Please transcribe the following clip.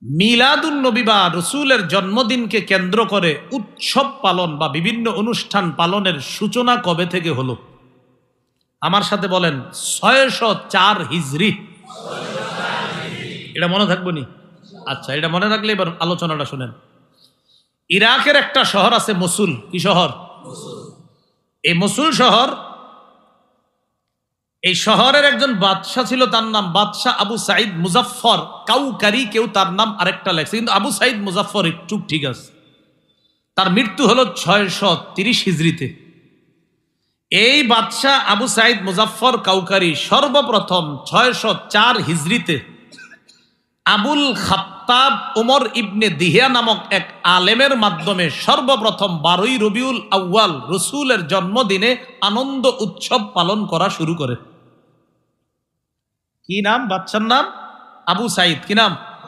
মিলাদুন নবী বা রসুলের জন্মদিনকে কেন্দ্র করে উৎসব পালন বা বিভিন্ন অনুষ্ঠান পালনের সূচনা কবে থেকে হলো? আমার সাথে বলেন ৬০৪ হিজরি। এটা মনে থাকবো নি? আচ্ছা, এটা মনে রাখলে এবার আলোচনাটা শুনেন। ইরাকের একটা শহর আছে মসুল। কি শহর? এই মসুল শহর, এই শহরের একজন বাদশাহ ছিল, তার নাম বাদশাহ আবু সাইদ মুজাফফর কাউকারি। কেউ তার নাম আরেকটা লেখছে, কিন্তু আবু সাইদ মুজাফফর একটু ঠিক আছে। তার মৃত্যু হলো ৬৩০ হিজরিতে। এই বাদশাহ আবু সাইদ মুজাফফর কাউকারি সর্বপ্রথম ৬০৪ হিজরিতে আবুল খাত্তাব ওমর ইবনে দিহিয়া নামক এক আলেমের মাধ্যমে সর্বপ্রথম ১২ই রবিউল আউয়াল রসুলের জন্মদিনে আনন্দ উৎসব পালন করা শুরু করে। কি নাম বাদশার নাম? আবু সাইদ। কি নাম?